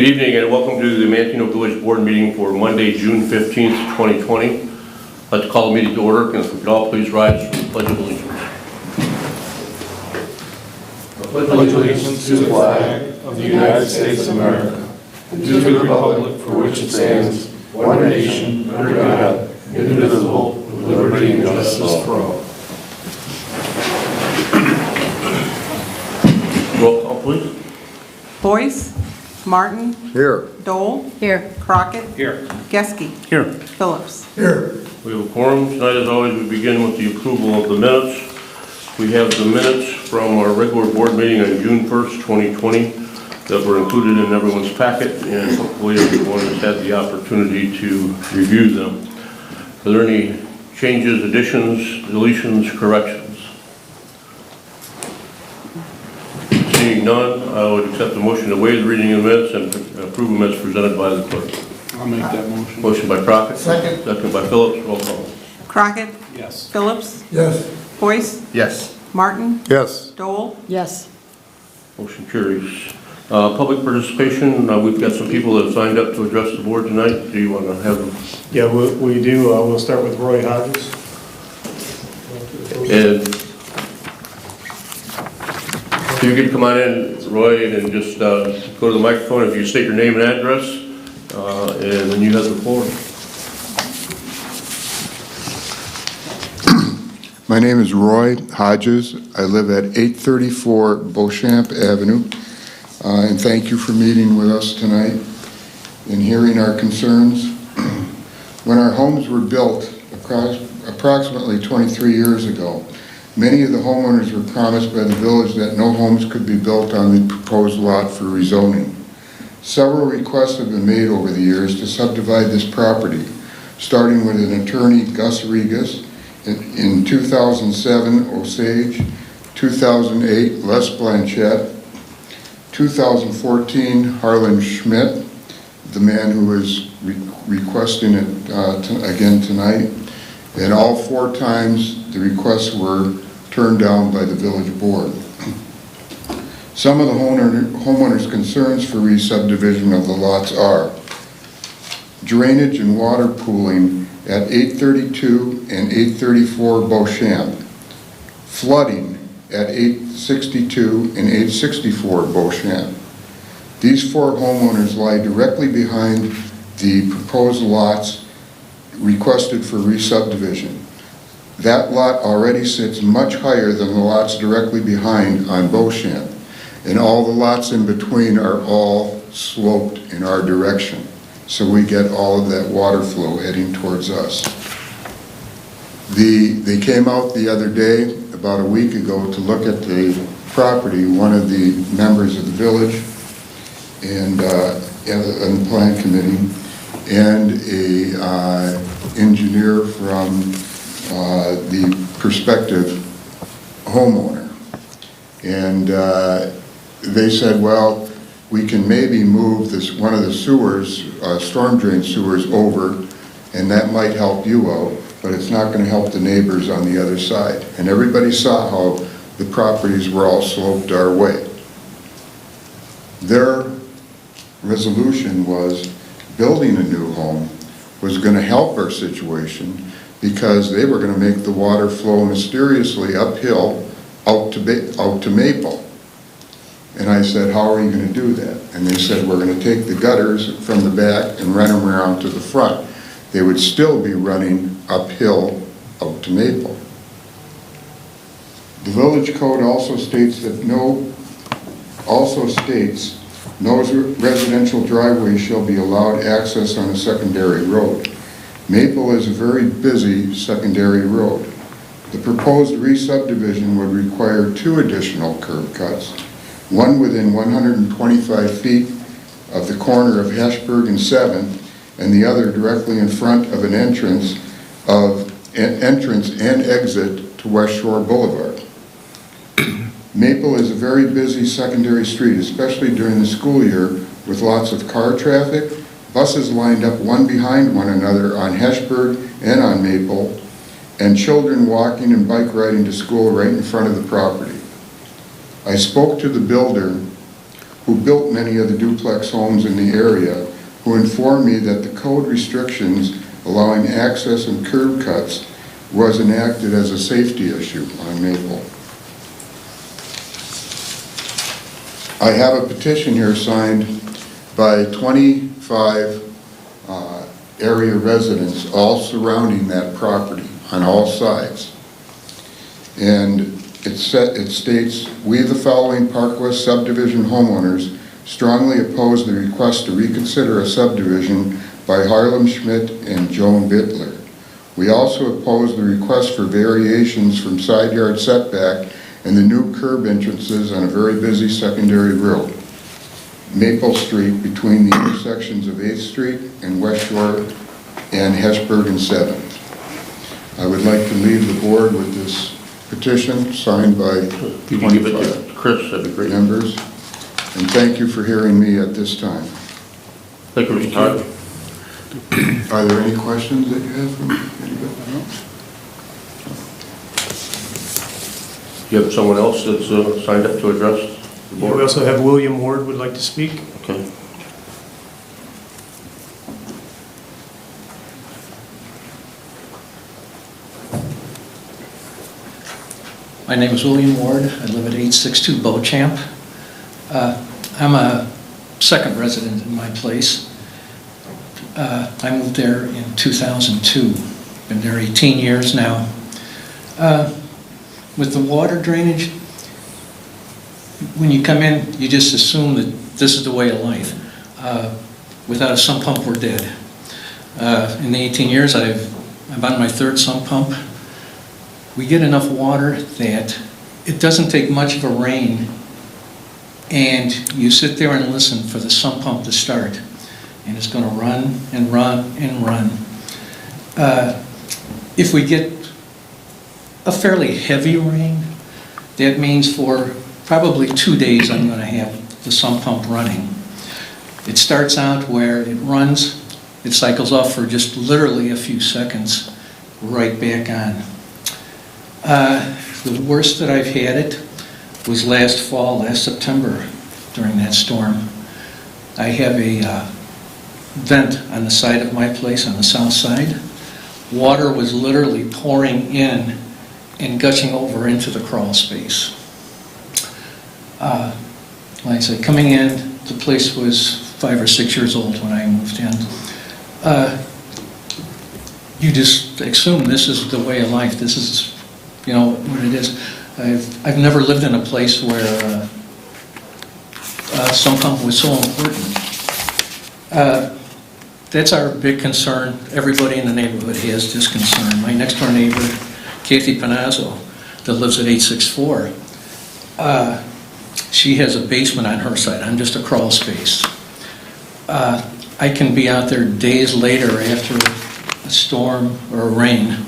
Good evening and welcome to the Manteno Village Board meeting for Monday, June 15th, 2020. I'd like to call the meeting to order, and if we could all please rise for the Pledge of Allegiance. I pledge allegiance to the flag of the United States of America, and to the republic for which it stands, one nation, under God, indivisible, with liberty and justice for all. Roll call, please. Boyce. Martin. Here. Dole. Here. Crockett. Here. Geske. Here. Phillips. Here. We have a quorum. Tonight, as always, we begin with the approval of the minutes. We have the minutes from our regular board meeting on June 1st, 2020 that were included in everyone's packet, and hopefully everyone has had the opportunity to review them. Are there any changes, additions, deletions, corrections? Seeing none, I would accept the motion to waive the reading of the minutes and approve them as presented by the clerk. I'll make that motion. Motion by Crockett. Second. Second by Phillips. Roll call. Crockett. Yes. Phillips. Yes. Boyce. Yes. Martin. Yes. Dole. Yes. Motion carries. Public participation, we've got some people that have signed up to address the board tonight. Do you want to have them? Yeah, we do. We'll start with Roy Hodges. And if you could come on in, Roy, and just go to the microphone if you state your name and address, and then you have the floor. My name is Roy Hodges. I live at 834 Beauchamp Avenue. And thank you for meeting with us tonight and hearing our concerns. When our homes were built approximately 23 years ago, many of the homeowners were promised by the village that no homes could be built on the proposed lot for rezoning. Several requests have been made over the years to subdivide this property, starting with an attorney, Gus Regas, in 2007, Osage, 2008, Les Blanchette, 2014, Harlan Schmidt, the man who is requesting it again tonight, and all four times the requests were turned down by the village board. Some of the homeowners' concerns for re-subdivision of the lots are drainage and water pooling at 832 and 834 Beauchamp, flooding at 862 and 864 Beauchamp. These four homeowners lie directly behind the proposed lots requested for re-subdivision. That lot already sits much higher than the lots directly behind on Beauchamp, and all the lots in between are all sloped in our direction. So we get all of that water flow heading towards us. They came out the other day, about a week ago, to look at the property, one of the members of the village and the plan committee, and a engineer from the prospective homeowner. And they said, well, we can maybe move this one of the sewers, storm drain sewers, over, and that might help you out, but it's not going to help the neighbors on the other side. And everybody saw how the properties were all sloped our way. Their resolution was building a new home was going to help our situation because they were going to make the water flow mysteriously uphill out to Maple. And I said, how are you going to do that? And they said, we're going to take the gutters from the back and run them around to the front. They would still be running uphill out to Maple. The village code also states no residential driveway shall be allowed access on a secondary road. Maple is a very busy secondary road. The proposed re-subdivision would require two additional curb cuts, one within 125 feet of the corner of Heshburg and 7th, and the other directly in front of an entrance and exit to West Shore Boulevard. Maple is a very busy secondary street, especially during the school year, with lots of car traffic, buses lined up one behind one another on Heshburg and on Maple, and children walking and bike riding to school right in front of the property. I spoke to the builder who built many of the duplex homes in the area, who informed me that the code restrictions allowing access and curb cuts was enacted as a safety issue on Maple. I have a petition here signed by 25 area residents, all surrounding that property on all sides. And it states, "We, the following Park West subdivision homeowners, strongly oppose the request to reconsider a subdivision by Harlem Schmidt and Joan Bittler. We also oppose the request for variations from side yard setback and the new curb entrances on a very busy secondary road, Maple Street, between the intersections of 8th Street and West Shore and Hesburgh and 7th. I would like to leave the board with this petition signed by If you can give it to Chris, that'd be great. members, and thank you for hearing me at this time. Thank you, Mr. Todd. Are there any questions that you have from anybody? No? You have someone else that's signed up to address the We board? also have William Ward would like to speak. Okay. My name is William Ward. I live at 862 Beauchamp. I'm a second resident in my place. I moved there in 2002. Been there 18 years now. With the water drainage, when you come in, you just assume that this is the way of life. Without a sump pump, we're dead. In the 18 years, I'm on my third sump pump. We get enough water that it doesn't take much of a rain, and you sit there and listen for the sump pump to start, and it's going to run and run and run. If we get a fairly heavy rain, that means for probably 2 days I'm going to have the sump pump running. It starts out where it runs, it cycles off for just literally a few seconds, right back on. The worst that I've had it was last September, during that storm. I have a vent on the side of my place, on the south side. Water was literally pouring in and gushing over into the crawl space. Like I said, coming in, the place was 5 or 6 years old when I moved in. You just assume this is the way of life. This is, you know, what it is. I've never lived in a place where sump pump was so important. That's our big concern. Everybody in the neighborhood has this concern. My next door neighbor, Kathy Panazzo, that lives at 864, she has a basement on her side. I'm just a crawl space. I can be out there days later after a storm or a rain,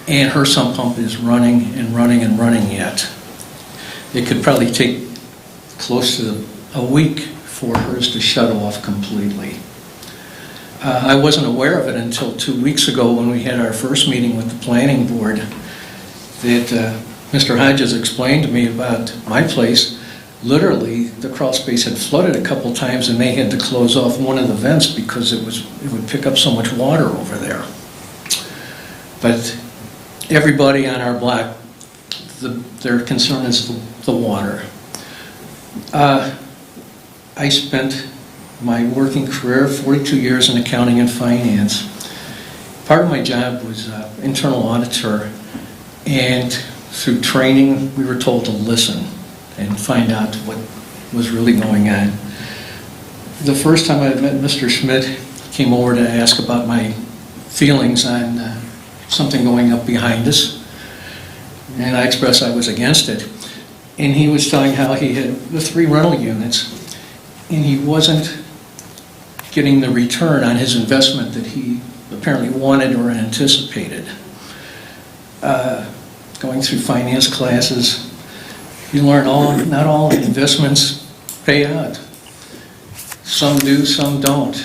and her sump pump is running and running and running yet. It could probably take close to a week for hers to shut off completely. I wasn't aware of it until 2 weeks ago when we had our first meeting with the planning board, that Mr. Hodges explained to me about my place. Literally, the crawl space had flooded a couple times and they had to close off one of the vents because it would pick up so much water over there. But everybody on our block, their concern is the water. I spent my working career, 42 years in accounting and finance. Part of my job was internal auditor, and through training we were told to listen and find out what was really going on. The first time I met Mr. Schmidt, he came over to ask about my feelings on something going up behind us, and I expressed I was against it. And he was telling how he had the 3 rental units, and he wasn't getting the return on his investment that he apparently wanted or anticipated. Going through finance classes, you learn not all investments pay out. Some do, some don't.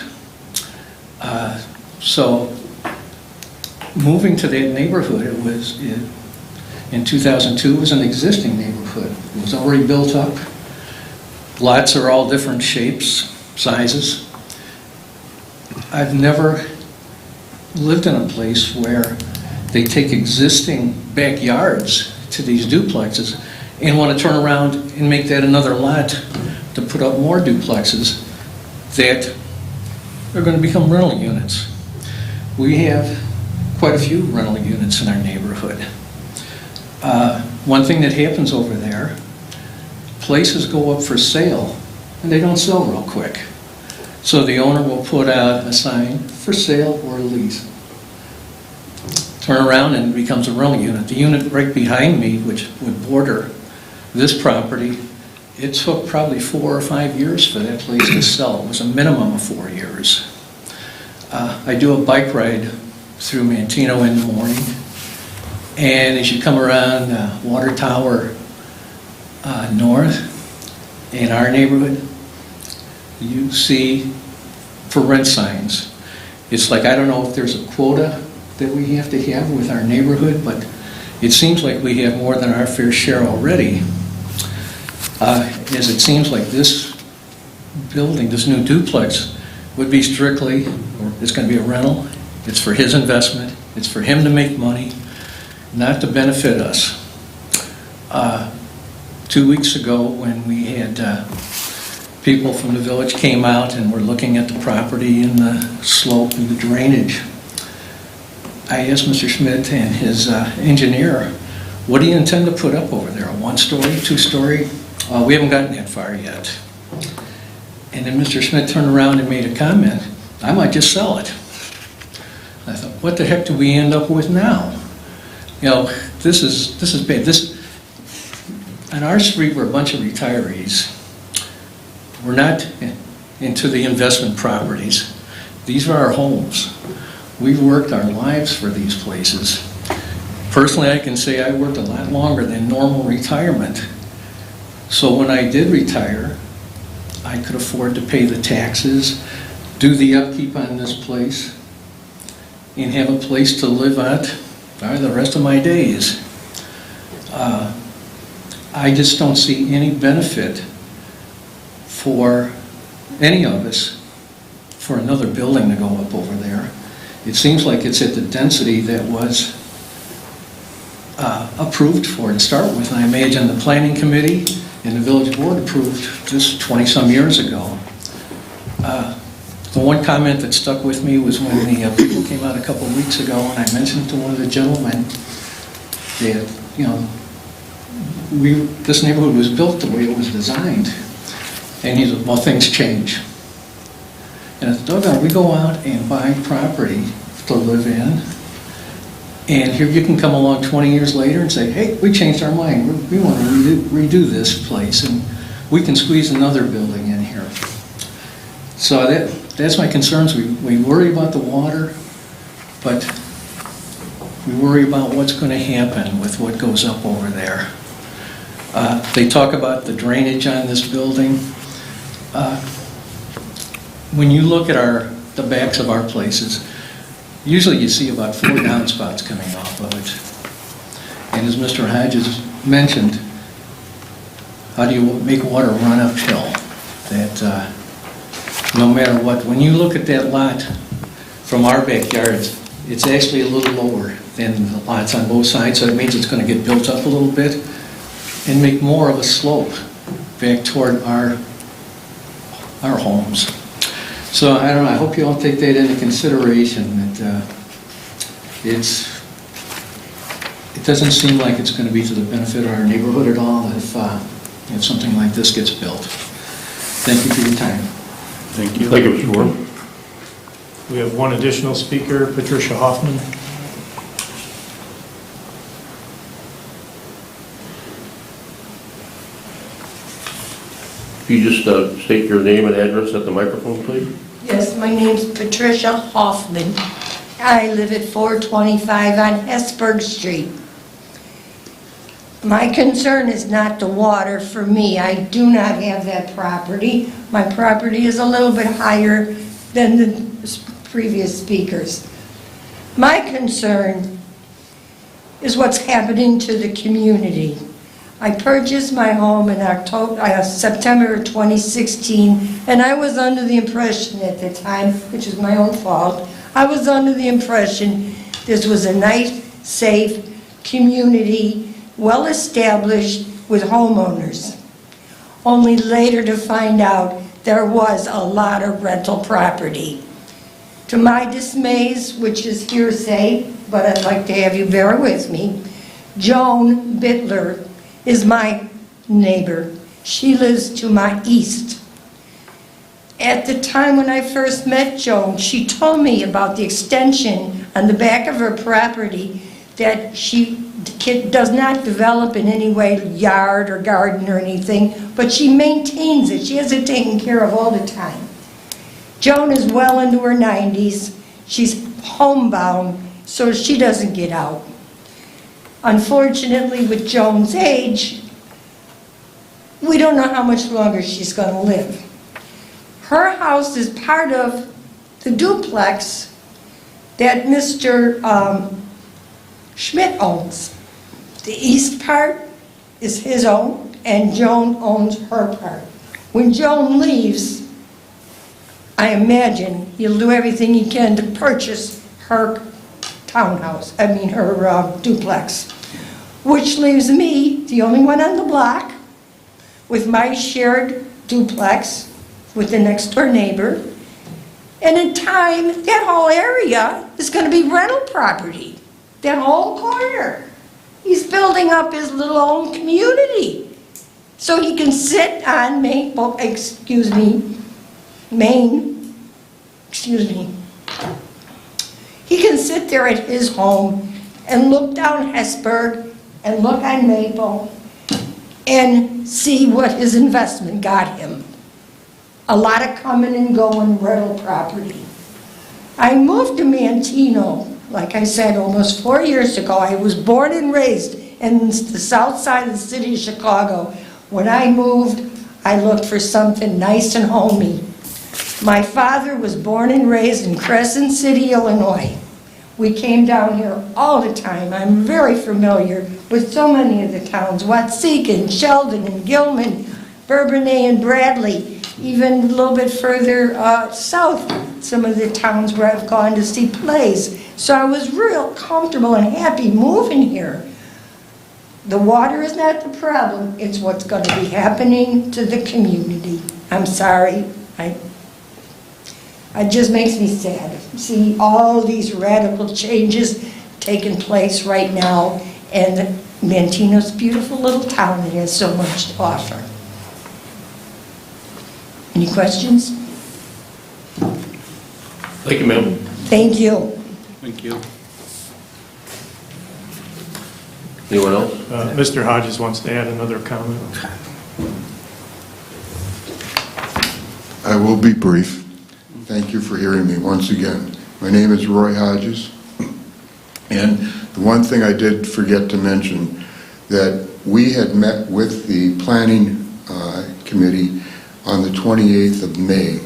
So moving to that neighborhood, in 2002, it was an existing neighborhood. It was already built up. Lots are all different shapes, sizes. I've never lived in a place where they take existing backyards to these duplexes and want to turn around and make that another lot to put up more duplexes that are going to become rental units. We have quite a few rental units in our neighborhood. One thing that happens over there, places go up for sale and they don't sell real quick. So the owner will put out a sign for sale or lease. Turn around and it becomes a rental unit. The unit right behind me, which would border this property, it took probably 4 or 5 years for that place to sell. It was a minimum of 4 years. I do a bike ride through Manteno in the morning, and as you come around Water Tower north in our neighborhood, you see for rent signs. It's like, I don't know if there's a quota that we have to have with our neighborhood, but it seems like we have more than our fair share already. As it seems like this building, this new duplex, would be strictly, or it's going to be a rental, it's for his investment, it's for him to make money, not to benefit us. 2 weeks ago, when we had people from the village came out and were looking at the property and the slope and the drainage, I asked Mr. Schmidt and his engineer, what do you intend to put up over there? A 1-story, 2-story? We haven't gotten that far yet. And then Mr. Schmidt turned around and made a comment, I might just sell it. I thought, what the heck do we end up with now? You know, this is bad. On our street, we're a bunch of retirees. We're not into the investment properties. These are our homes. We've worked our lives for these places. Personally, I can say I worked a lot longer than normal retirement. So when I did retire, I could afford to pay the taxes, do the upkeep on this place, and have a place to live at for the rest of my days. I just don't see any benefit for any of us for another building to go up over there. It seems like it's at the density that was approved for to start with. I imagine the planning committee and the village board approved this 20-some years ago. The one comment that stuck with me was when the people came out a couple of weeks ago and I mentioned to one of the gentlemen that, you know, this neighborhood was built the way it was designed. And he said, well, things change. And I thought, doggone, we go out and buy property to live in, and here you can come along 20 years later and say, hey, we changed our mind. We want to redo this place, and we can squeeze another building in here. So that's my concerns. We worry about the water, but we worry about what's going to happen with what goes up over there. They talk about the drainage on this building. When you look at the backs of our places, usually you see about 4 downspouts coming off of it. And as Mr. Hodges mentioned, how do you make water run uphill? That no matter what, when you look at that lot from our backyards, it's actually a little lower than the lots on both sides, so it means it's going to get built up a little bit and make more of a slope back toward our homes. So I don't know, I hope you all take that into consideration, that it doesn't seem like it's going to be to the benefit of our neighborhood at all if something like this gets built. Thank you for your time. Thank you. Thank you, Mr. Warren. We have one additional speaker, Patricia Hoffman. If you just state your name and address at the microphone, please. Yes, my name's Patricia Hoffman. I live at 425 on Hesburgh Street. My concern is not the water for me. I do not have that property. My property is a little bit higher than the previous speakers. My concern is what's happening to the community. I purchased my home in September 2016, and I was under the impression at the time, which is my own fault, I was under the impression this was a nice, safe community, well-established with homeowners. Only later to find out there was a lot of rental property. To my dismays, which is hearsay, but I'd like to have you bear with me, Joan Bittler is my neighbor. She lives to my east. At the time when I first met Joan, she told me about the extension on the back of her property that she does not develop in any way, yard or garden or anything, but she maintains it. She has it taken care of all the time. Joan is well into her 90s. She's homebound, so she doesn't get out. Unfortunately, with Joan's age, we don't know how much longer she's going to live. Her house is part of the duplex that Mr. Schmidt owns. The east part is his own, and Joan owns her part. When Joan leaves, I imagine he'll do everything he can to purchase her her duplex, which leaves me, the only one on the block, with my shared duplex with the next door neighbor. And in time, that whole area is going to be rental property. That whole corner. He's building up his little own community. So he can sit on Main. He can sit there at his home and look down Hesburgh and look on Maple and see what his investment got him. A lot of coming and going rental property. I moved to Manteno, like I said, almost 4 years ago. I was born and raised in the south side of the city of Chicago. When I moved, I looked for something nice and homey. My father was born and raised in Crescent City, Illinois. We came down here all the time. I'm very familiar with so many of the towns, Watseka, Sheldon, and Gilman, Bourbonnais, and Bradley, even a little bit further south, some of the towns where I've gone to see plays. So I was real comfortable and happy moving here. The water is not the problem, it's what's going to be happening to the community. I'm sorry. It just makes me sad. See all these radical changes taking place right now, and Manteno's a beautiful little town that has so much to offer. Any questions? Thank you, ma'am. Thank you. Thank you. Anyone else? Mr. Hodges wants to add another comment. I will be brief. Thank you for hearing me once again. My name is Roy Hodges, and the one thing I did forget to mention, that we had met with the planning committee on the 28th of May,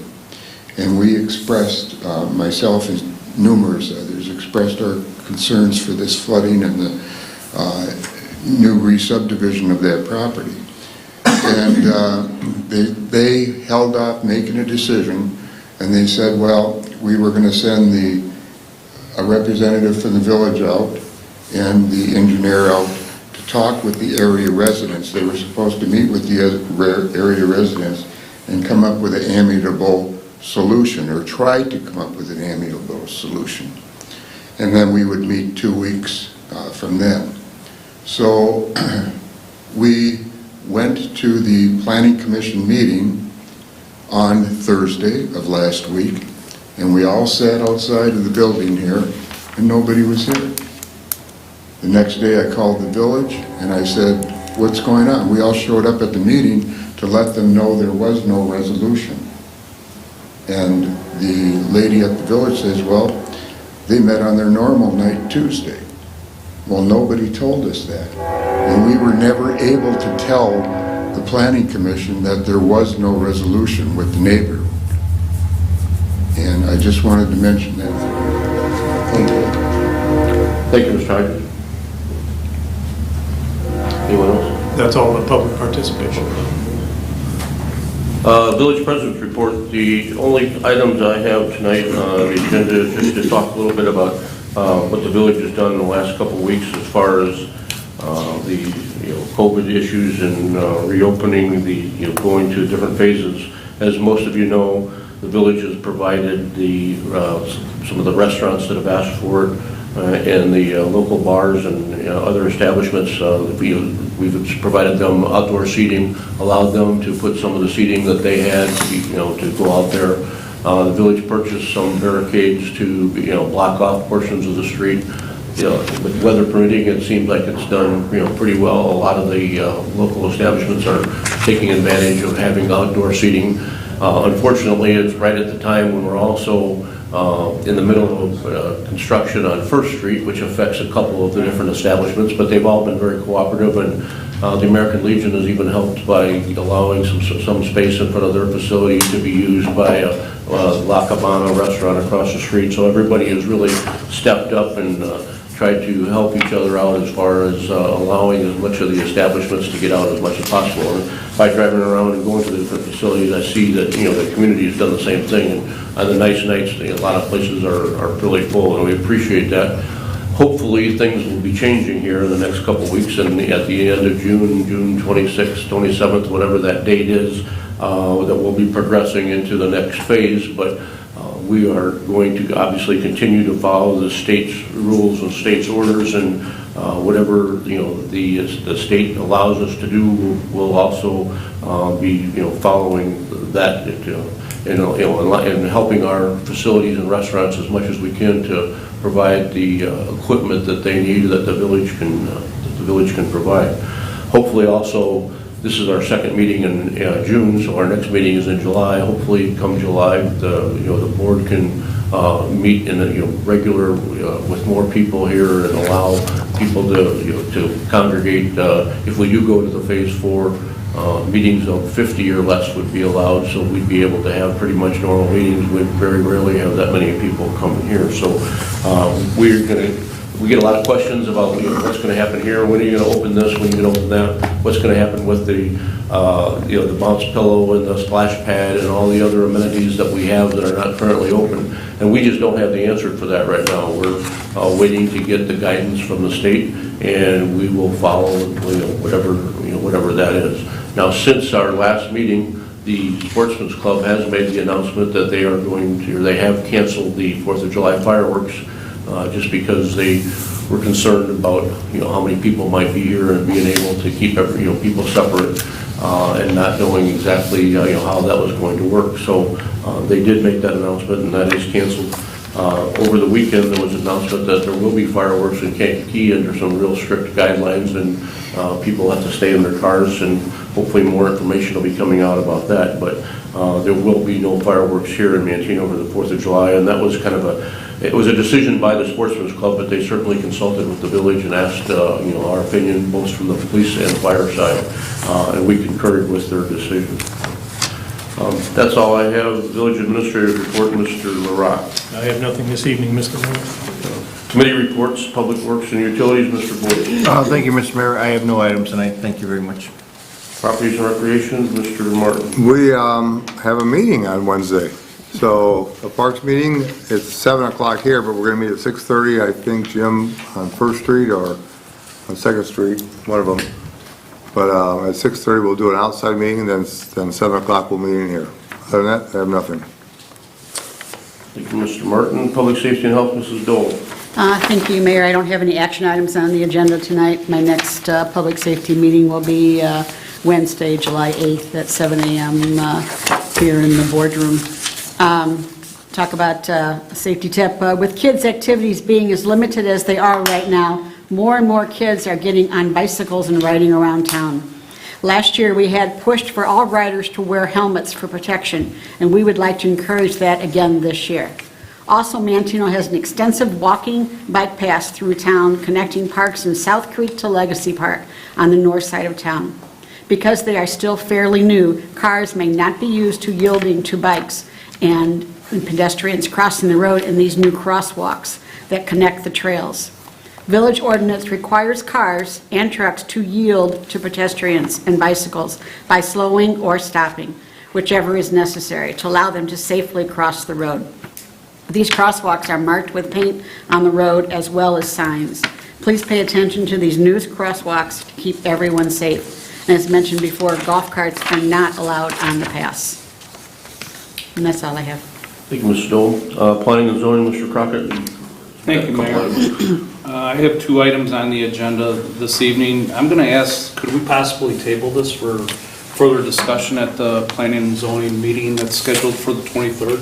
and we expressed, myself and numerous others, expressed our concerns for this flooding and the new re-subdivision of that property. And they held off making a decision, and they said, well, we were going to send a representative from the village out and the engineer out to talk with the area residents. They were supposed to meet with the area residents and come up with an amicable solution, or try to come up with an amicable solution. And then we would meet 2 weeks from then. So we went to the Planning Commission meeting on Thursday of last week, and we all sat outside of the building here, and nobody was here. The next day I called the village and I said, what's going on? We all showed up at the meeting to let them know there was no resolution. And the lady at the village says, well, they met on their normal night Tuesday. Well, nobody told us that. And we were never able to tell the Planning Commission that there was no resolution with the neighbor. And I just wanted to mention that. Thank you. Thank you, Mr. Hodges. Anyone else? That's all the public participation. Village President's Report, the only items I have tonight on the agenda is just to talk a little bit about what the village has done in the last couple of weeks as far as the COVID issues and reopening, going to different phases. As most of you know, the village has provided some of the restaurants that have asked for it and the local bars and other establishments. We've provided them outdoor seating, allowed them to put some of the seating that they had to go out there. The village purchased some barricades to block off portions of the street. With weather permitting, it seems like it's done pretty well. A lot of the local establishments are taking advantage of having outdoor seating. Unfortunately, it's right at the time when we're also in the middle of construction on First Street, which affects a couple of the different establishments, but they've all been very cooperative, and the American Legion has even helped by allowing some space in front of their facility to be used by La Cabana restaurant across the street. So everybody has really stepped up and tried to help each other out as far as allowing as much of the establishments to get out as much as possible. And by driving around and going to the different facilities, I see that the community has done the same thing. And on the nice nights, a lot of places are really full, and we appreciate that. Hopefully, things will be changing here in the next couple of weeks, and at the end of June 26th, 27th, whatever that date is, that we'll be progressing into the next phase. But we are going to obviously continue to follow the state's rules and state's orders, and whatever the state allows us to do, we'll also be following that, and helping our facilities and restaurants as much as we can to provide the equipment that they need, that the village can provide. Hopefully, also, this is our second meeting in June, so our next meeting is in July. Hopefully, come July, the board can meet in a regular with more people here and allow people to congregate. If we do go to the Phase 4, meetings of 50 or less would be allowed, so we'd be able to have pretty much normal meetings. We'd very rarely have that many people coming here. So we get a lot of questions about what's going to happen here. When are you going to open this? When are you going to open that? What's going to happen with the bounce pillow and the splash pad and all the other amenities that we have that are not currently open? And we just don't have the answer for that right now. We're waiting to get the guidance from the state, and we will follow whatever that is. Now, since our last meeting, the Sportsman's Club has made the announcement that they have canceled the 4th of July fireworks. Just because they were concerned about how many people might be here and being able to keep people separate and not knowing exactly how that was going to work. So they did make that announcement, and that is canceled. Over the weekend, there was an announcement that there will be fireworks in Kankakee under some real strict guidelines, and people have to stay in their cars, and hopefully more information will be coming out about that. But there will be no fireworks here in Manteno over the 4th of July, and that was it was a decision by the Sportsman's Club, but they certainly consulted with the village and asked our opinion, both from the police and fire side, and we concurred with their decision. That's all I have. Village Administrator's Report, Mr. LaRock. I have nothing this evening, Mr. Mayor. Committee reports, Public Works and Utilities, Mr. Boyd. Thank you, Mr. Mayor. I have no items tonight. Thank you very much. Properties and Recreation, Mr. Martin. We have a meeting on Wednesday. So the Parks meeting, it's 7 o'clock here, but we're going to meet at 6:30, I think, Jim, on First Street or on Second Street, one of them. But at 6:30, we'll do an outside meeting, and then 7 o'clock we'll meet in here. Other than that, I have nothing. Thank you, Mr. Martin. Public Safety and Health, Mrs. Dole. Thank you, Mayor. I don't have any action items on the agenda tonight. My next public safety meeting will be Wednesday, July 8th at 7 a.m. Here in the boardroom. Talk about a safety tip. With kids' activities being as limited as they are right now, more and more kids are getting on bicycles and riding around town. Last year, we had pushed for all riders to wear helmets for protection, and we would like to encourage that again this year. Also, Manteno has an extensive walking bike path through town connecting parks in South Creek to Legacy Park on the north side of town. Because they are still fairly new, cars may not be used to yielding to bikes and pedestrians crossing the road in these new crosswalks that connect the trails. Village ordinance requires cars and trucks to yield to pedestrians and bicycles by slowing or stopping, whichever is necessary, to allow them to safely cross the road. These crosswalks are marked with paint on the road as well as signs. Please pay attention to these new crosswalks to keep everyone safe. And as mentioned before, golf carts are not allowed on the pass. And that's all I have. Thank you, Ms. Stoll. Planning and zoning, Mr. Crockett. Thank you, Mayor. I have 2 items on the agenda this evening. I'm going to ask, could we possibly table this for further discussion at the planning and zoning meeting that's scheduled for the 23rd?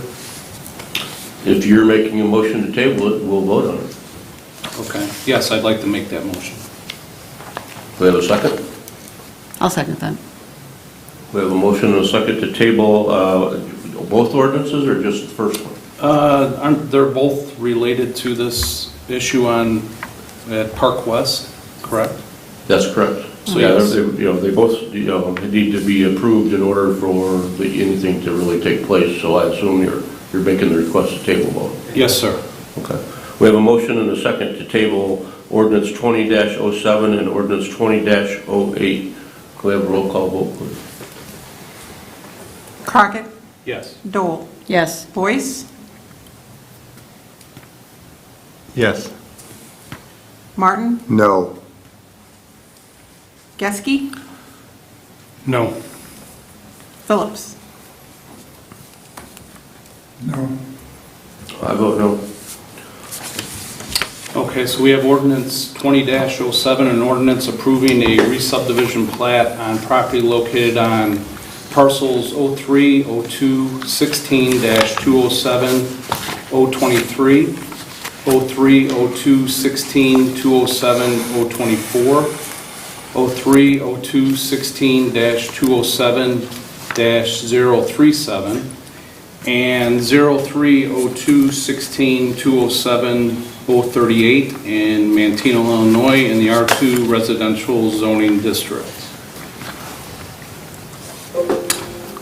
If you're making a motion to table it, we'll vote on it. Okay. Yes, I'd like to make that motion. We have a second? I'll second that. We have a motion and a second to table both ordinances or just the first one? They're both related to this issue at Park West, correct? That's correct. So Yes. they both need to be approved in order for anything to really take place. So I assume you're making the request to table vote. Yes, sir. Okay. We have a motion and a second to table ordinance 20-07 and ordinance 20-08. Can we have a roll call vote, please? Crockett, Yes. Dole, Yes. Boyce, Yes. Martin, No. Geske, No. Phillips. No. I vote no. Okay, so we have ordinance 20-07, an ordinance approving a re-subdivision plat on property located on parcels 03, 02, 16-207, 023, 03, 02, 16, 207, 024, 03, 02, 16-207, 037, and 03, 02, 16, 207, 038 in Manteno, Illinois, in the R2 residential zoning district.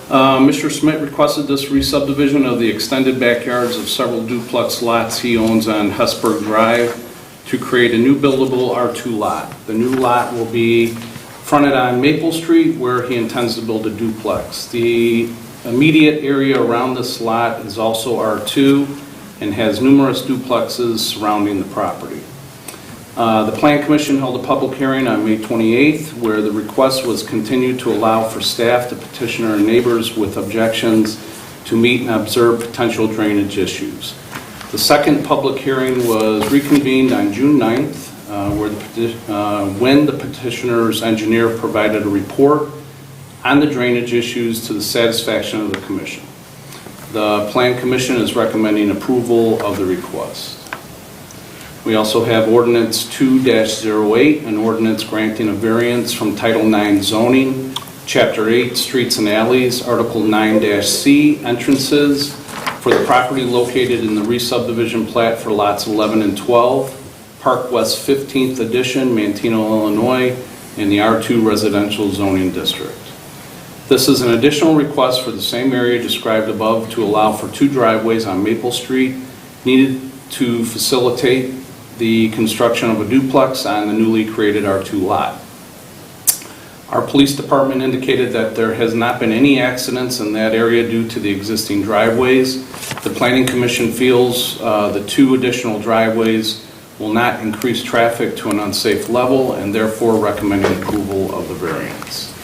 Mr. Smith requested this re-subdivision of the extended backyards of several duplex lots he owns on Hesburgh Drive to create a new buildable R2 lot. The new lot will be fronted on Maple Street, where he intends to build a duplex. The immediate area around this lot is also R2 and has numerous duplexes surrounding the property. The Plan Commission held a public hearing on May 28th where the request was continued to allow for staff, the petitioner, and neighbors with objections to meet and observe potential drainage issues. The second public hearing was reconvened on June 9th when the petitioner's engineer provided a report on the drainage issues to the satisfaction of the Commission. The Plan Commission is recommending approval of the request. We also have Ordinance 2-08, an ordinance granting a variance from Title IX zoning, Chapter 8, Streets and Alleys, Article 9-C, entrances for the property located in the re-subdivision plat for lots 11 and 12, Park West 15th Edition, Manteno, Illinois, in the R2 residential zoning district. This is an additional request for the same area described above to allow for 2 driveways on Maple Street needed to facilitate the construction of a duplex on the newly created R2 lot. Our police department indicated that there has not been any accidents in that area due to the existing driveways. The Planning Commission feels the 2 additional driveways will not increase traffic to an unsafe level and therefore recommending approval of the variance.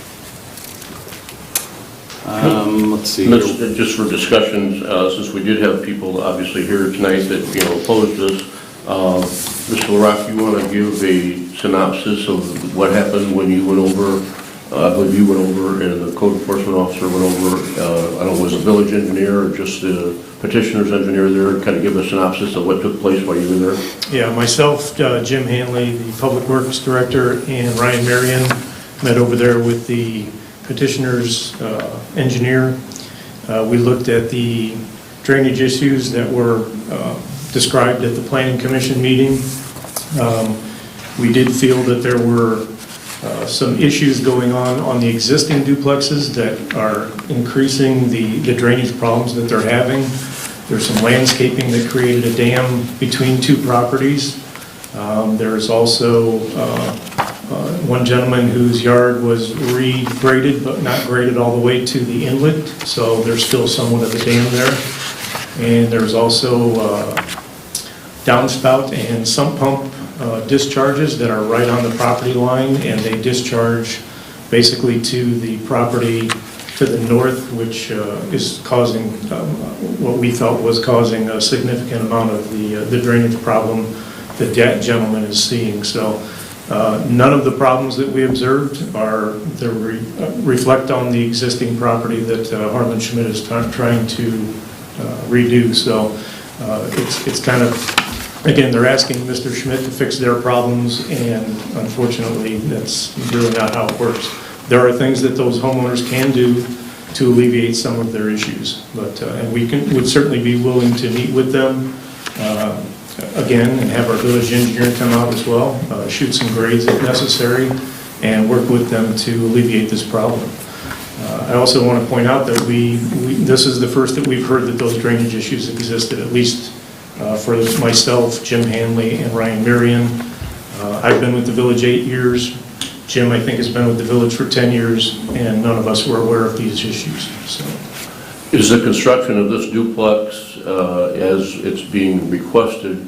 Let's see. Just for discussions, since we did have people obviously here tonight that opposed this, Mr. LaRock, you want to give a synopsis of what happened when you went over? I believe you went over and the code enforcement officer went over. I don't know, was a village engineer or just the petitioner's engineer there? Kind of give a synopsis of what took place while you were there. Yeah, myself, Jim Hanley, the Public Works Director, and Ryan Marion met over there with the petitioner's engineer. We looked at the drainage issues that were described at the Planning Commission meeting. We did feel that there were some issues going on the existing duplexes that are increasing the drainage problems that they're having. There's some landscaping that created a dam between 2 properties. There's also one gentleman whose yard was re-graded, but not graded all the way to the inlet, so there's still somewhat of a dam there. And there's also downspout and sump pump discharges that are right on the property line, and they discharge basically to the property to the north, which is causing, what we felt was causing a significant amount of the drainage problem that that gentleman is seeing. So none of the problems that we observed are reflect on the existing property that Harlan Schmidt is trying to redo. So it's kind of, again, they're asking Mr. Schmidt to fix their problems, and unfortunately, that's really not how it works. There are things that those homeowners can do to alleviate some of their issues, but and we would certainly be willing to meet with them again and have our village engineer come out as well, shoot some grades if necessary, and work with them to alleviate this problem. I also want to point out that this is the first that we've heard that those drainage issues existed, at least for myself, Jim Hanley, and Ryan Marion. I've been with the village 8 years. Jim, I think, has been with the village for 10 years, and none of us were aware of these issues. So, Is the construction of this duplex, as it's being requested,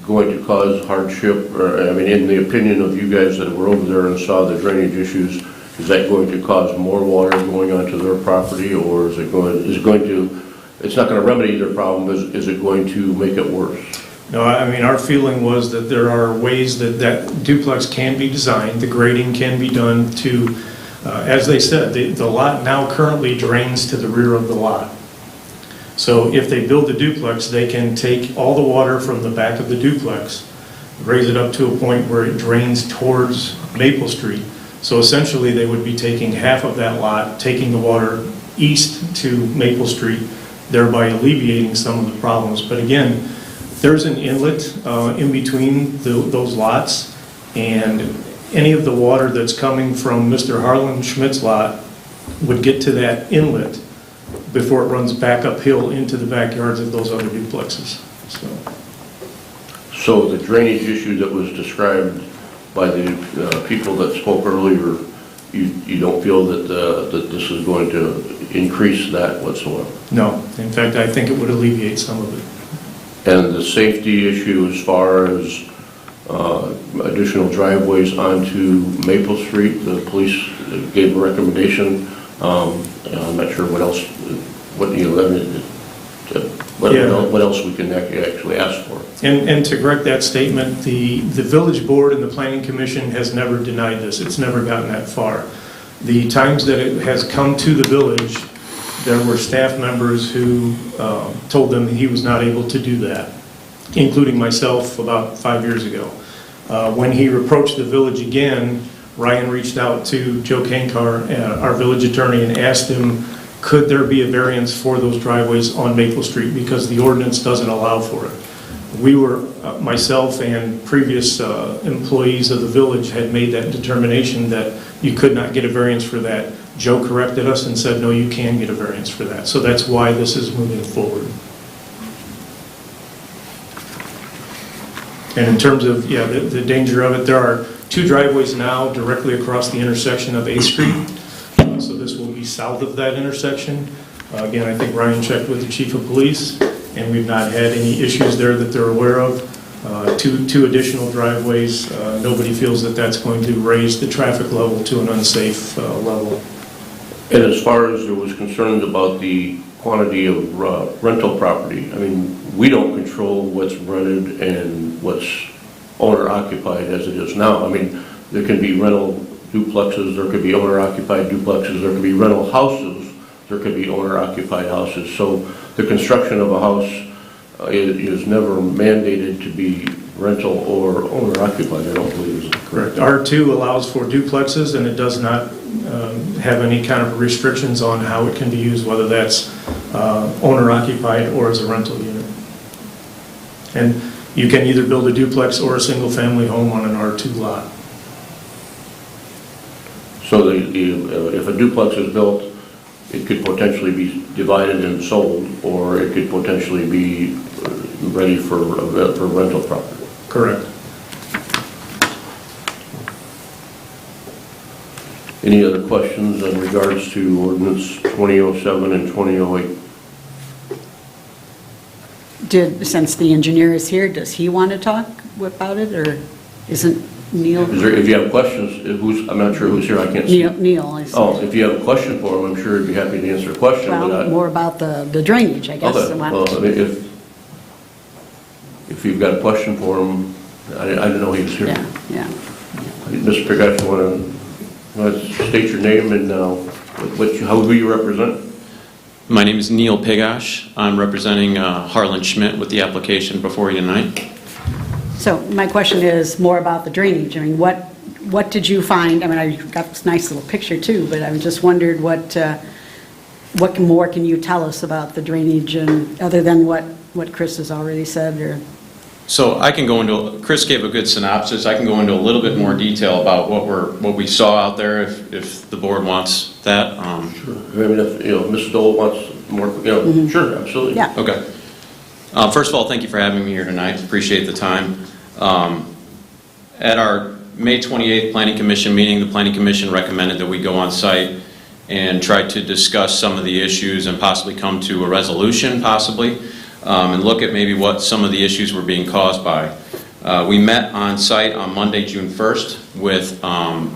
going to cause hardship? Or, I mean, in the opinion of you guys that were over there and saw the drainage issues, is that going to cause more water going onto their property, or is it going to, it's not going to remedy their problem, is it going to make it worse? no, I mean, our feeling was that there are ways that duplex can be designed, the grading can be done to, as they said, the lot now currently drains to the rear of the lot. So if they build the duplex, they can take all the water from the back of the duplex, raise it up to a point where it drains towards Maple Street. So essentially, they would be taking half of that lot, taking the water east to Maple Street, thereby alleviating some of the problems. But again, there's an inlet in between those lots, and any of the water that's coming from Mr. Harlan Schmidt's lot would get to that inlet before it runs back uphill into the backyards of those other duplexes. So the drainage issue that was described by the people that spoke earlier, you don't feel that this is going to increase that whatsoever? No, in fact, I think it would alleviate some of it. And the safety issue as far as additional driveways onto Maple Street, the police gave a recommendation. I'm not sure what else, what else we can actually ask for. And to correct that statement, the village board and the planning commission has never denied this. It's never gotten that far. The times that it has come to the village, there were staff members who told them he was not able to do that, including myself about 5 years ago. When he approached the village again, Ryan reached out to Joe Kankar, our village attorney, and asked him, could there be a variance for those driveways on Maple Street, because the ordinance doesn't allow for it. We were, myself and previous employees of the village had made that determination that you could not get a variance for that. Joe corrected us and said, no, you can get a variance for that. So that's why this is moving forward. And in terms of, yeah, the danger of it, there are 2 driveways now directly across the intersection of 8th Street. So this will be south of that intersection. Again, I think Ryan checked with the chief of police, and we've not had any issues there that they're aware of. Two additional driveways, nobody feels that that's going to raise the traffic level to an unsafe level. And as far as there was concerns about the quantity of rental property, I mean, we don't control what's rented and what's owner-occupied as it is now. I mean, there can be rental duplexes, there could be owner-occupied duplexes, there could be rental houses, there could be owner-occupied houses. So the construction of a house is never mandated to be rental or owner-occupied, I don't believe is correct. R2 allows for duplexes, and it does not have any kind of restrictions on how it can be used, whether that's owner-occupied or as a rental unit. And you can either build a duplex or a single-family home on an R2 lot. So if a duplex is built, it could potentially be divided and sold, or it could potentially be ready for rental property. Correct. Any other questions in regards to ordinance 2007 and 2008? Since the engineer is here, does he want to talk about it, or isn't Neil? If you have questions, I'm not sure who's here, I can't see. Neil is. Oh, if you have a question for him, I'm sure he'd be happy to answer a question. but Well, more about the drainage, I guess. Okay, well, I mean, if you've got a question for him, I didn't know he was here. Yeah. Mr. Pigosh, you want to state your name and how do you represent? My name is Neil Pigosh. I'm representing Harlan Schmidt with the application before you tonight. So my question is more about the drainage. I mean, what did you find? I mean, I got this nice little picture too, but I just wondered what more can you tell us about the drainage, and other than what Chris has already said? Or So I can go into, Chris gave a good synopsis. I can go into a little bit more detail about what we saw out there if the board wants that. Sure. I mean, if, Ms. Dole wants more, sure, absolutely. Yeah. Okay. First of all, thank you for having me here tonight. Appreciate the time. At our May 28th Planning Commission meeting, the Planning Commission recommended that we go on site and try to discuss some of the issues and possibly come to a resolution, possibly, and look at maybe what some of the issues were being caused by. We met on site on Monday, June 1st with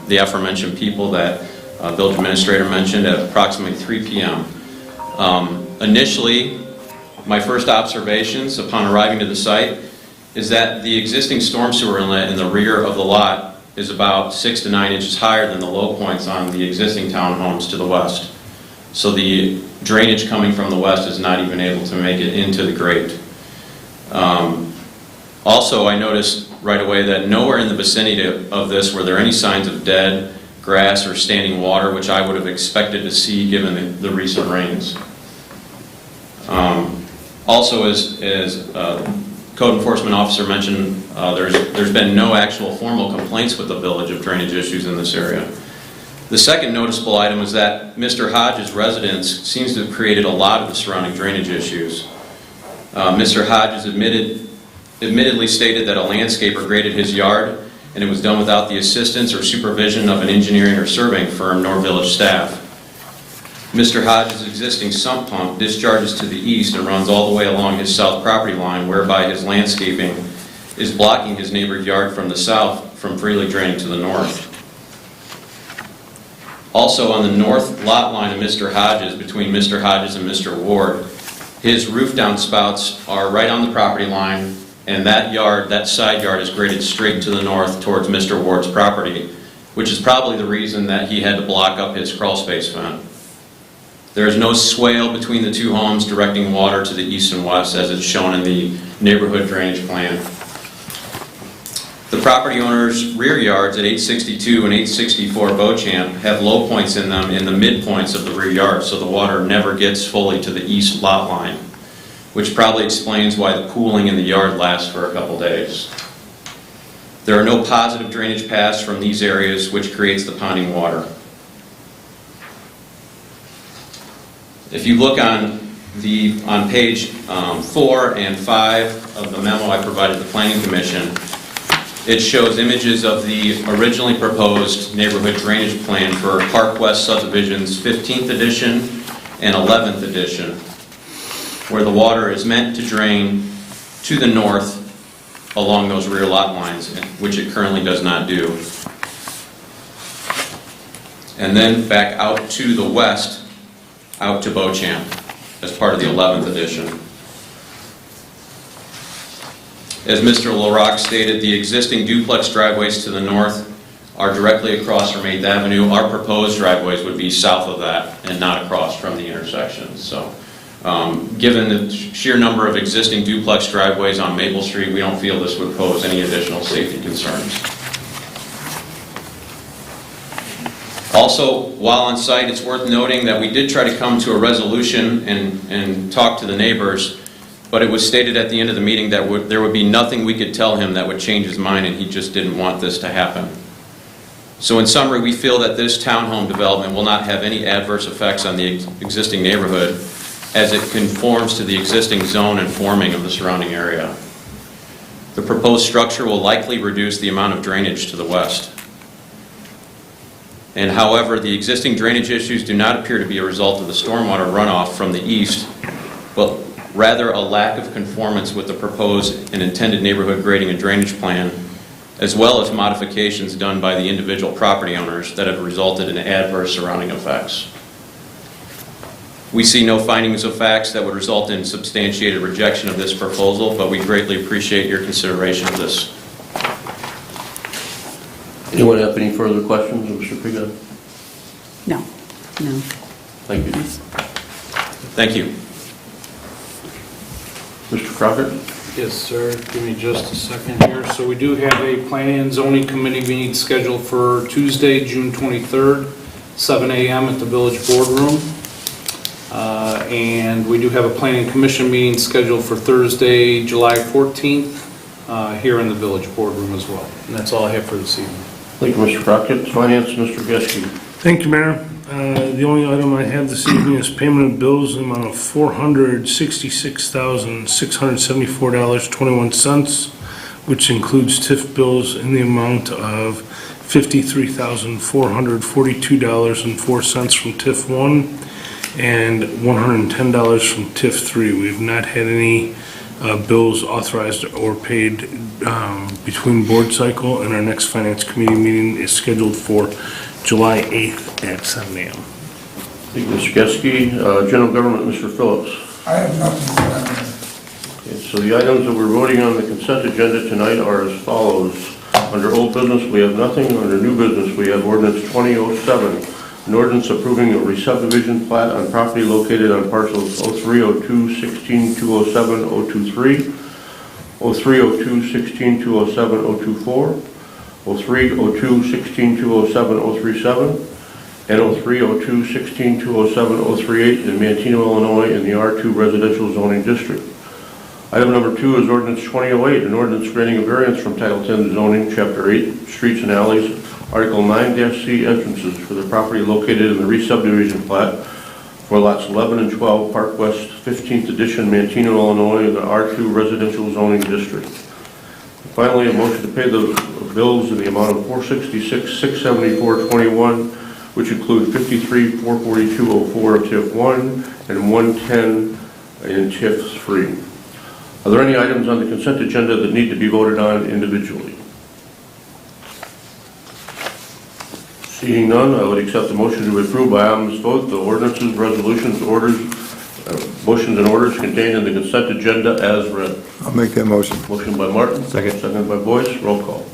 the aforementioned people that village administrator mentioned at approximately 3 p.m. Initially, my first observations upon arriving to the site is that the existing storm sewer inlet in the rear of the lot is about 6 to 9 inches higher than the low points on the existing townhomes to the west. So the drainage coming from the west is not even able to make it into the grate. Also, I noticed right away that nowhere in the vicinity of this were there any signs of dead grass or standing water, which I would have expected to see given the recent rains. Also, as Code Enforcement Officer mentioned, there's been no actual formal complaints with the village of drainage issues in this area. The second noticeable item is that Mr. Hodges' residence seems to have created a lot of the surrounding drainage issues. Mr. Hodges admittedly stated that a landscaper graded his yard, and it was done without the assistance or supervision of an engineering or surveying firm nor village staff. Mr. Hodges' existing sump pump discharges to the east and runs all the way along his south property line, whereby his landscaping is blocking his neighbor's yard from the south from freely draining to the north. Also, on the north lot line of Mr. Hodges, between Mr. Hodges and Mr. Ward, his roof downspouts are right on the property line, and that side yard is graded straight to the north towards Mr. Ward's property, which is probably the reason that he had to block up his crawl space fence. There is no swale between the two homes directing water to the east and west as it's shown in the neighborhood drainage plan. The property owner's rear yards at 862 and 864 Beauchamp have low points in them in the midpoints of the rear yard, so the water never gets fully to the east lot line, which probably explains why the pooling in the yard lasts for a couple days. There are no positive drainage paths from these areas, which creates the ponding water. If you look on page 4 and 5 of the memo I provided the Planning Commission, it shows images of the originally proposed neighborhood drainage plan for Park West Subdivision's 15th edition and 11th edition, where the water is meant to drain to the north along those rear lot lines, which it currently does not do. And then back out to the west, out to Beauchamp, as part of the 11th edition. As Mr. LaRocque stated, the existing duplex driveways to the north are directly across from 8th Avenue. Our proposed driveways would be south of that and not across from the intersection. So, given the sheer number of existing duplex driveways on Maple Street, we don't feel this would pose any additional safety concerns. Also, while on site, it's worth noting that we did try to come to a resolution and talk to the neighbors, but it was stated at the end of the meeting that there would be nothing we could tell him that would change his mind, and he just didn't want this to happen. So in summary, we feel that this townhome development will not have any adverse effects on the existing neighborhood as it conforms to the existing zone and forming of the surrounding area. The proposed structure will likely reduce the amount of drainage to the west. And however, the existing drainage issues do not appear to be a result of the stormwater runoff from the east, but rather a lack of conformance with the proposed and intended neighborhood grading and drainage plan, as well as modifications done by the individual property owners that have resulted in adverse surrounding effects. We see no findings of facts that would result in substantiated rejection of this proposal, but we greatly appreciate your consideration of this. Anyone have any further questions of Mr. Pigot? No, no. Thank you. Thank you. Mr. Crockett? Yes, sir. Give me just a second here. So we do have a Planning and Zoning Committee meeting scheduled for Tuesday, June 23rd, 7 a.m. at the Village Boardroom. And we do have a Planning Commission meeting scheduled for Thursday, July 14th, here in the Village Boardroom as well. And that's all I have for this evening. Thank you, Mr. Crockett. Finance, Mr. Geske. Thank you, Mayor. The only item I have this evening is payment of bills in the amount of $466,674.21, which includes TIF bills in the amount of $53,442.04 from TIF 1 and $110 from TIF 3. We have not had any bills authorized or paid between board cycle, and our next Finance Committee meeting is scheduled for July 8th at 7 a.m. Thank you, Mr. Geske. General Government, Mr. Phillips. I have nothing for that. Okay, so the items that we're voting on the consent agenda tonight are as follows. Under old business, we have nothing. Under new business, we have ordinance 2007, an ordinance approving a re-subdivision plat on property located on parcels 0302 16207 023, 0302 16207 024, 0302 16207 037, and 0302 16207 038 in Manteno, Illinois, in the R2 Residential Zoning District. Item number 2 is ordinance 2008, an ordinance granting a variance from Title 10 zoning, Chapter 8, Streets and Alleys, Article 9-C entrances for the property located in the re-subdivision plat for lots 11 and 12, Park West, 15th Edition, Manteno, Illinois, in the R2 Residential Zoning District. Finally, a motion to pay the bills in the amount of $466,674.21, which include $53,442.04 of TIF 1 and $110 in TIF 3. Are there any items on the consent agenda that need to be voted on individually? Seeing none, I would accept the motion to approve by unanimous vote the ordinances, resolutions, orders, motions and orders contained in the consent agenda as read. I'll make that motion. Motion by Martin. Second. Second by Boyce. Roll call.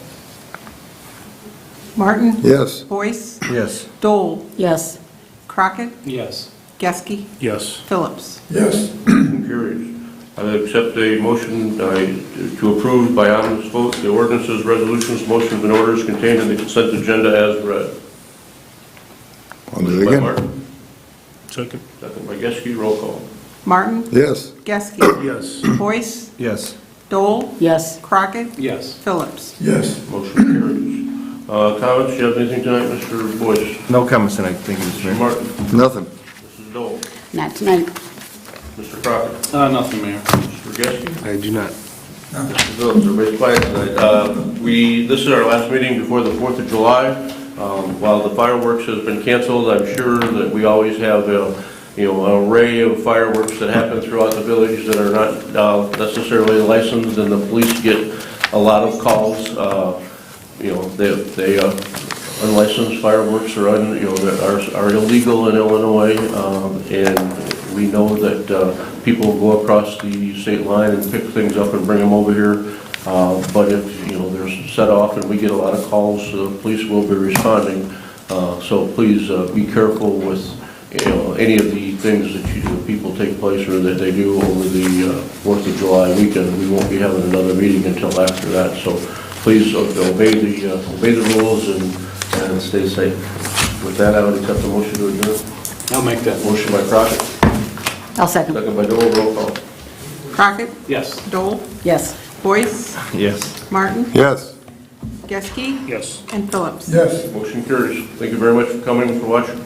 Martin? Yes. Boyce? Yes. Dole? Yes. Crockett? Yes. Geske? Yes. Phillips? Yes, Motion carries. I accept a motion to approve by unanimous vote the ordinances, resolutions, motions, and orders contained in the consent agenda as read. I'll do it By again. Martin. Second. Second by Geske. Roll call. Martin? Yes. Geske? Yes. Boyce? Yes. Dole? Yes. Crockett? Yes. Phillips? yes. Motion carries. Comments? Do you have anything tonight, Mr. Boyce? No comments tonight, thank you, Mr. Mr. Mayor. Martin? Nothing. Mrs. Dole? Not tonight. Mr. Crockett? Nothing, Mayor. Mr. Geske? I do not. Mr. Phillips, everybody's quiet tonight. This is our last meeting before the 4th of July. While the fireworks has been canceled, I'm sure that we always have an array of fireworks that happen throughout the village that are not necessarily licensed, and the police get a lot of calls. They unlicensed fireworks are illegal in Illinois, and we know that people go across the state line and pick things up and bring them over here. But if they're set off and we get a lot of calls, the police will be responding. So please be careful with any of the things that people take place or that they do over the 4th of July weekend. We won't be having another meeting until after that. So please obey the rules and stay safe. With that, I would accept the motion to adjourn. I'll make that motion. Motion by Crockett, I'll second. second by Dole. Roll call. Crockett? Yes. Dole? Yes. Boyce? Yes. Martin? Yes. Geske? Yes. And Phillips? Yes. Motion carries. Thank you very much for coming and for watching.